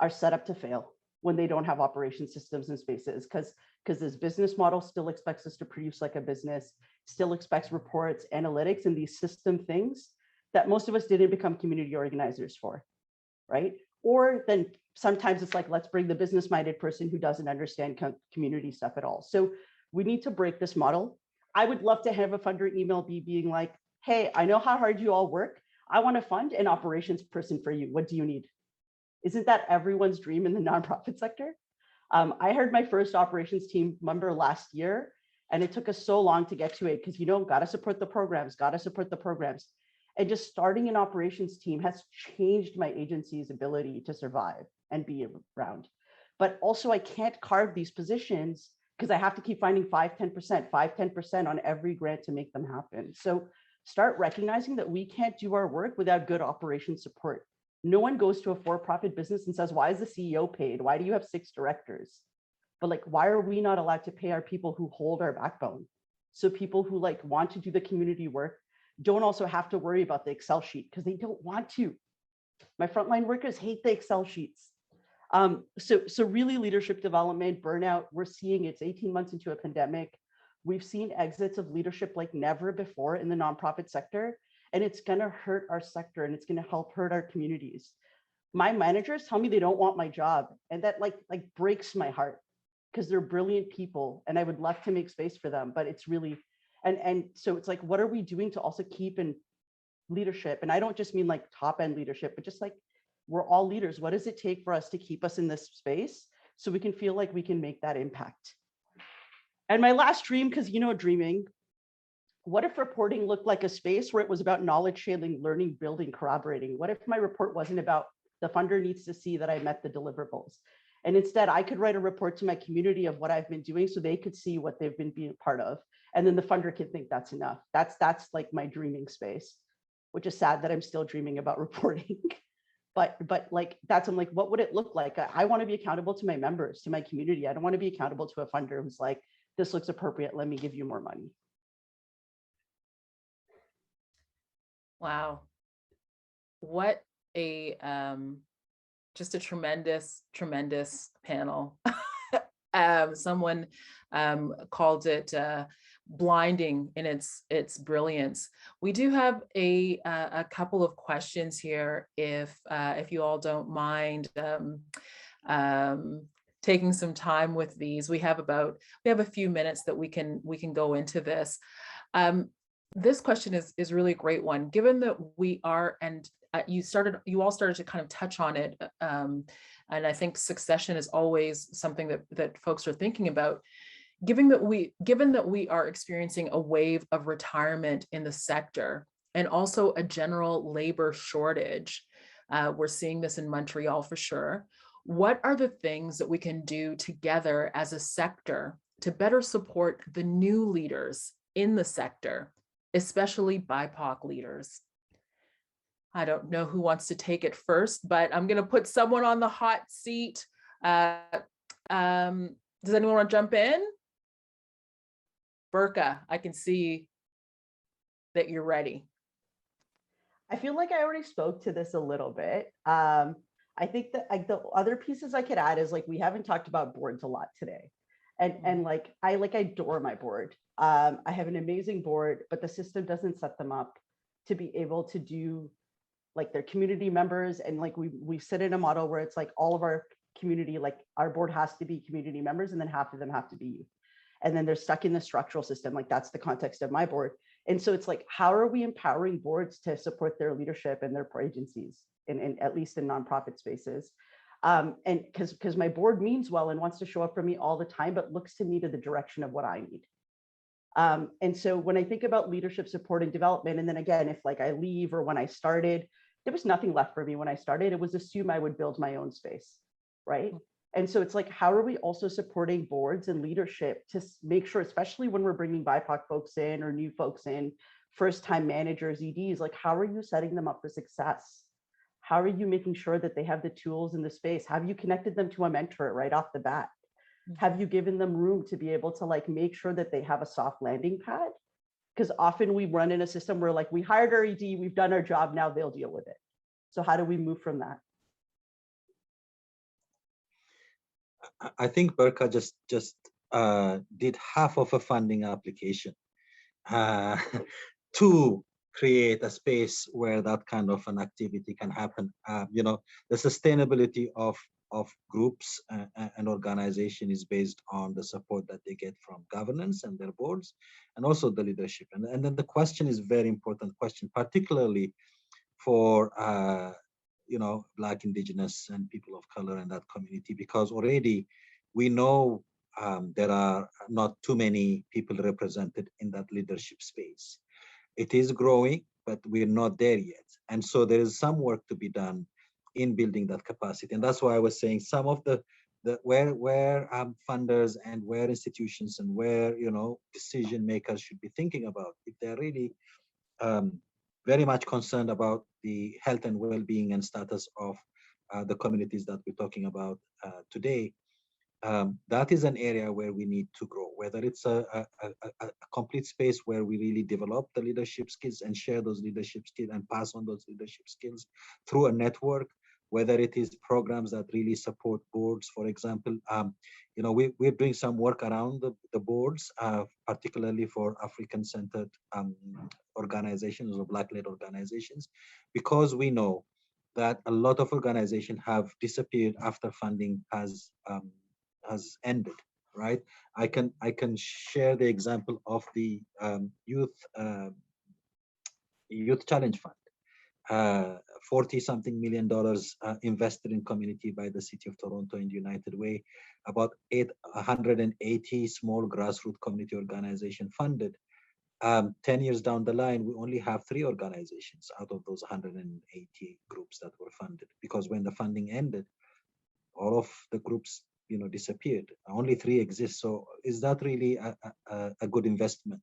are set up to fail when they don't have operation systems and spaces, because this business model still expects us to produce like a business, still expects reports, analytics, and these system things that most of us didn't become community organizers for, right? Or then sometimes it's like, let's bring the business-minded person who doesn't understand community stuff at all. So we need to break this model. I would love to have a funder email being like, hey, I know how hard you all work. I want to fund an operations person for you. What do you need? Isn't that everyone's dream in the nonprofit sector? I hired my first operations team member last year, and it took us so long to get to it because, got to support the programs, And just starting an operations team has changed my agency's ability to survive and be around. But also I can't carve these positions because I have to keep finding 5-10% on every grant to make them happen. So start recognizing that we can't do our work without good operation support. No one goes to a for-profit business and says, why is the CEO paid? Why do you have 6 directors? But like, why are we not allowed to pay our people who hold our backbone? So people who like want to do the community work don't also have to worry about the Excel sheet because they don't want to. My frontline workers hate the Excel sheets. So really leadership development, burnout, we're seeing it's 18 months into a pandemic. We've seen exits of leadership like never before in the nonprofit sector, and it's gonna hurt our sector and it's gonna help hurt our communities. My managers tell me they don't want my job, and that like breaks my heart because they're brilliant people and I would love to make space for them, but it's really, and so it's like, what are we doing to also keep in leadership? And I don't just mean like top end leadership, but just like, we're all leaders. What does it take for us to keep us in this space so we can feel like we can make that impact? And my last dream, because dreaming, what if reporting looked like a space where it was about knowledge sharing, learning, building, corroborating? What if my report wasn't about the funder needs to see that I met the deliverables? And instead, I could write a report to my community of what I've been doing so they could see what they've been being a part of. And then the funder can think that's enough. That's like my dreaming space, which is sad that I'm still dreaming about reporting. But like, I'm like, what would it look like? I want to be accountable to my members, to my community. I don't want to be accountable to a funder who's like, this looks appropriate, let me give you more money. Wow. What a just a tremendous panel. Someone called it blinding in its brilliance. We do have a couple of questions here, if you all don't mind taking some time with these. We have a few minutes that we can go into this. This question is really a great one, given that we are, and you all started to kind of touch on it, and I think succession is always something that folks are thinking about. Given that we are experiencing a wave of retirement in the sector and also a general labor shortage, we're seeing this in Montreal for sure. What are the things that we can do together as a sector to better support the new leaders in the sector, especially BIPOC leaders? I don't know who wants to take it first, but I'm going to put someone on the hot seat. Does anyone want to jump in? Burka, I can see that you're ready. I feel like I already spoke to this a little bit. I think that like the other pieces I could add is like, we haven't talked about boards a lot today. And like I adore my board. I have an amazing board, but the system doesn't set them up to be able to do like their community members. And like we sit in a model where it's like all of our community, like our board has to be community members and then half of them have to be youth. And then they're stuck in the structural system. Like that's the context of my board. And so it's like, how are we empowering boards to support their leadership and their agencies, in at least in nonprofit spaces? And because my board means well and wants to show up for me all the time, but looks to me to the direction of what I need. And so when I think about leadership support and development, and then again, if like I leave or when I started, there was nothing left for me when I started. It was assume I would build my own space, right? And so it's like, how are we also supporting boards and leadership to make sure, especially when we're bringing BIPOC folks in or new folks in, first-time managers, EDs, like how are you setting them up for success? How are you making sure that they have the tools in the space? Have you connected them to a mentor right off the bat? Have you given them room to be able to like make sure that they have a soft landing pad? Because often we run in a system where like we hired our ED, we've done our job, now they'll deal with it. So how do we move from that? I think Berka just did half of a funding application to create a space where that kind of an activity can happen. The sustainability of groups and organization is based on the support that they get from governance and their boards, and also the leadership. And then the question is very important question, particularly for Black, Indigenous, and people of color in that community, because already we know there are not too many people represented in that leadership space. It is growing, but we're not there yet. And so there is some work to be done in building that capacity. And that's why I was saying some of the where funders and where institutions and where decision makers should be thinking about if they're really very much concerned about the health and well-being and status of the communities that we're talking about today. That is an area where we need to grow, whether it's a complete space where we really develop the leadership skills and share those leadership skills and pass on those leadership skills through a network, whether it is programs that really support boards, for example. We're doing some work around the boards, particularly for African-centered organizations or Black-led organizations, because we know that a lot of organizations have disappeared after funding has ended, right? I can share the example of the Youth Challenge Fund. 40-something million invested in community by the City of Toronto and United Way, about 180 small grassroots community organization funded. 10 years down the line, we only have 3 organizations out of those 180 groups that were funded, because when the funding ended, all of the groups disappeared. Only 3 exist. So is that really a good investment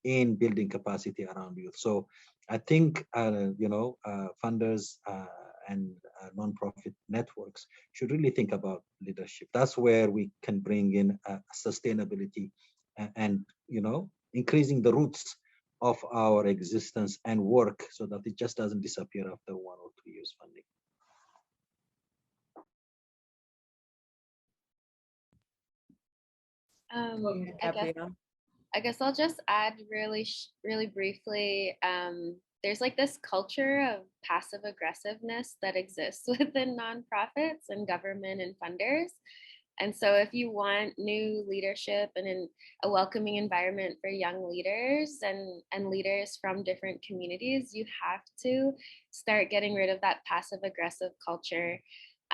in building capacity around youth? So I think funders and nonprofit networks should really think about leadership. That's where we can bring in sustainability and increasing the roots of our existence and work, so that it just doesn't disappear after 1 or 2 years funding. I guess I'll just add really briefly. There's like this culture of passive aggressiveness that exists within nonprofits and government and funders. And so if you want new leadership and a welcoming environment for young leaders and leaders from different communities, you have to start getting rid of that passive aggressive culture.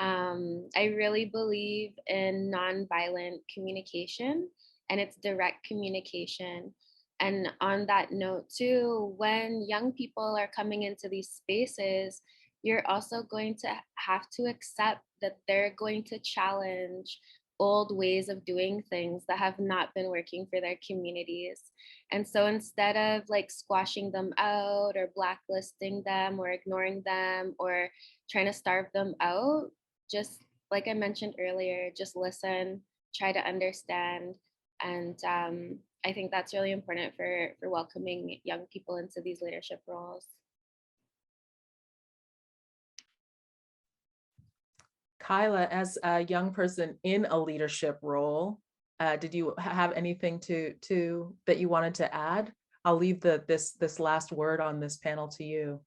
I really believe in nonviolent communication, and it's direct communication. And on that note too, when young people are coming into these spaces, you're also going to have to accept that they're going to challenge old ways of doing things that have not been working for their communities. And so instead of like squashing them out or blacklisting them or ignoring them or trying to starve them out, just like I mentioned earlier, just listen, try to understand. And I think that's really important for welcoming young people into these leadership roles. Kyla, as a young person in a leadership role, did you have anything to that you wanted to add? I'll leave this last word on this panel to you.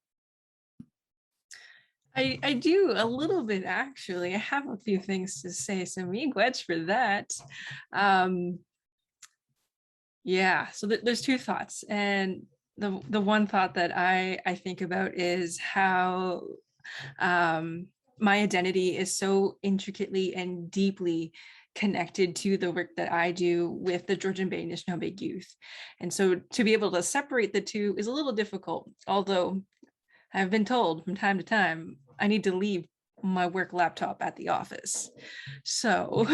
I do a little bit, actually. I have a few things to say, so miigwech for that. Yeah, so there's 2 thoughts, and the one thought that I think about is how my identity is so intricately and deeply connected to the work that I do with the Georgian Bay Anishinaabe youth. And so to be able to separate the 2 is a little difficult, although I've been told from time to time, I need to leave my work laptop at the office. So,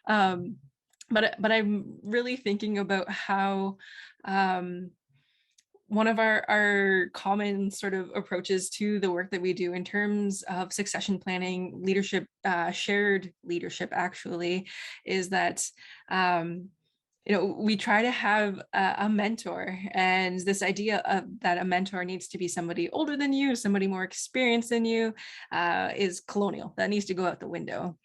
but I'm really thinking about how one of our common sort of approaches to the work that we do in terms of succession planning, leadership, shared leadership actually, is that we try to have a mentor, and this idea of that a mentor needs to be somebody older than you, somebody more experienced than you, is colonial. That needs to go out the window.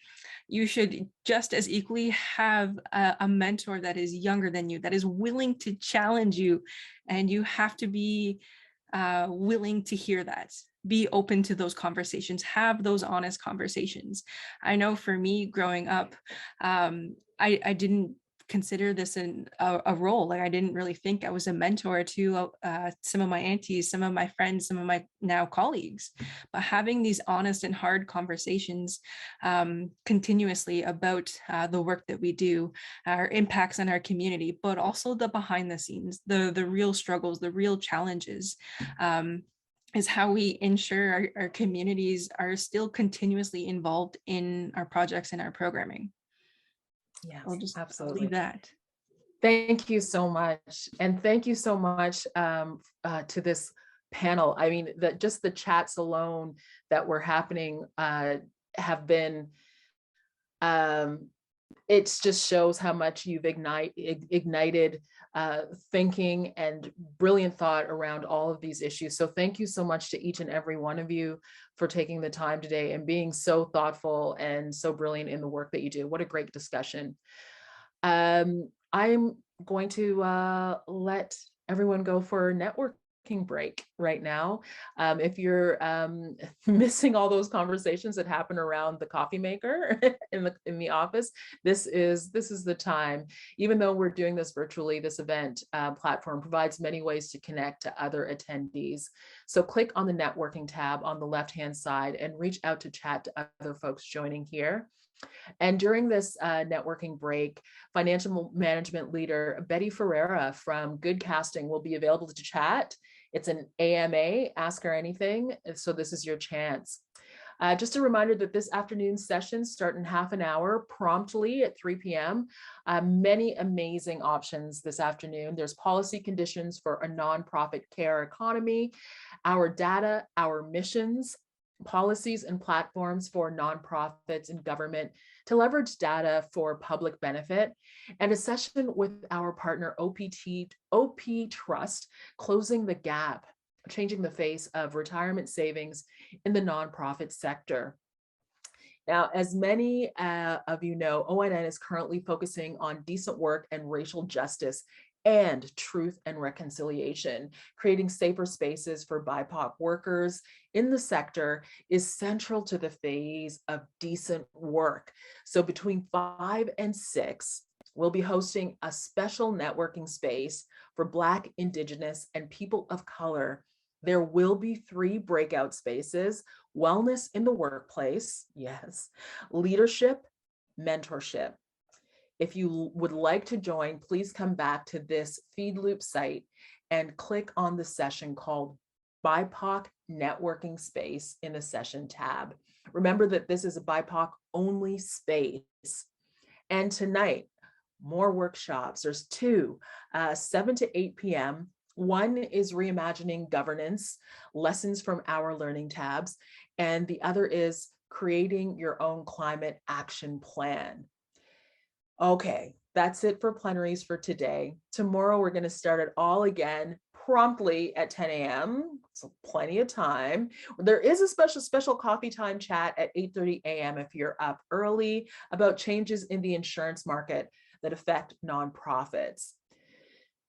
You should just as equally have a mentor that is younger than you, that is willing to challenge you, and you have to be willing to hear that. Be open to those conversations, have those honest conversations. I know for me growing up, I didn't consider this a role. Like I didn't really think I was a mentor to some of my aunties, some of my friends, some of my now colleagues. But having these honest and hard conversations continuously about the work that we do, our impacts on our community, but also the behind the scenes, the real struggles, the real challenges. is how we ensure our communities are still continuously involved in our projects and our programming. Yes, I'll just absolutely. leave that. Thank you so much. And thank you so much to this panel. I mean, just the chats alone that were happening have been, it just shows how much you've ignited thinking and brilliant thought around all of these issues. So thank you so much to each and every one of you for taking the time today and being so thoughtful and so brilliant in the work that you do. What a great discussion. I'm going to let everyone go for a networking break right now. If you're missing all those conversations that happen around the coffee maker in the office, this is the time. Even though we're doing this virtually, this event platform provides many ways to connect to other attendees. So click on the networking tab on the left-hand side and reach out to chat to other folks joining here. And during this networking break, financial management leader Betty Ferreira from Good Casting will be available to chat. It's an AMA, ask her anything. So this is your chance. Just a reminder that this afternoon's sessions start in half an hour promptly at 3 p.m. Many amazing options this afternoon. There's policy conditions for a nonprofit care economy, our data, our missions, policies and platforms for nonprofits and government to leverage data for public benefit, and a session with our partner OP Trust, closing the gap, changing the face of retirement savings in the nonprofit sector. Now, as many of you know, ONN is currently focusing on decent work and racial justice and truth and reconciliation. Creating safer spaces for BIPOC workers in the sector is central to the phase of decent work. So between 5 and 6, we'll be hosting a special networking space for Black, Indigenous, and people of color. There will be 3 breakout spaces: wellness in the workplace, yes, leadership, mentorship. If you would like to join, please come back to this FeedLoop site and click on the session called BIPOC Networking Space in the Session tab. Remember that this is a BIPOC only space. And tonight, more workshops. There's 2, 7 to 8 p.m. One is reimagining governance, lessons from our learning tabs, and the other is creating your own climate action plan. Okay, that's it for plenaries for today. Tomorrow, we're going to start it all again promptly at 10 a.m. So plenty of time. There is a special coffee time chat at 8:30 a.m. if you're up early about changes in the insurance market that affect nonprofits.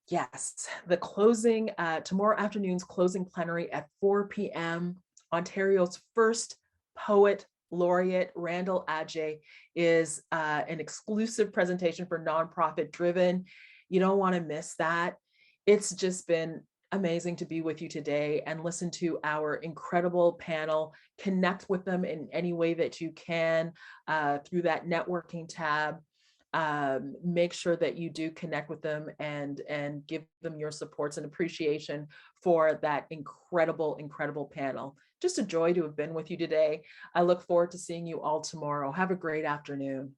Yes, the closing, tomorrow afternoon's closing plenary at 4 p.m. Ontario's first poet laureate, Randall Adjei, is an exclusive presentation for nonprofit driven. You don't want to miss that. It's just been amazing to be with you today and listen to our incredible panel. Connect with them in any way that you can through that networking tab. Make sure that you do connect with them and give them your supports and appreciation for that incredible panel. Just a joy to have been with you today. I look forward to seeing you all tomorrow. Have a great afternoon.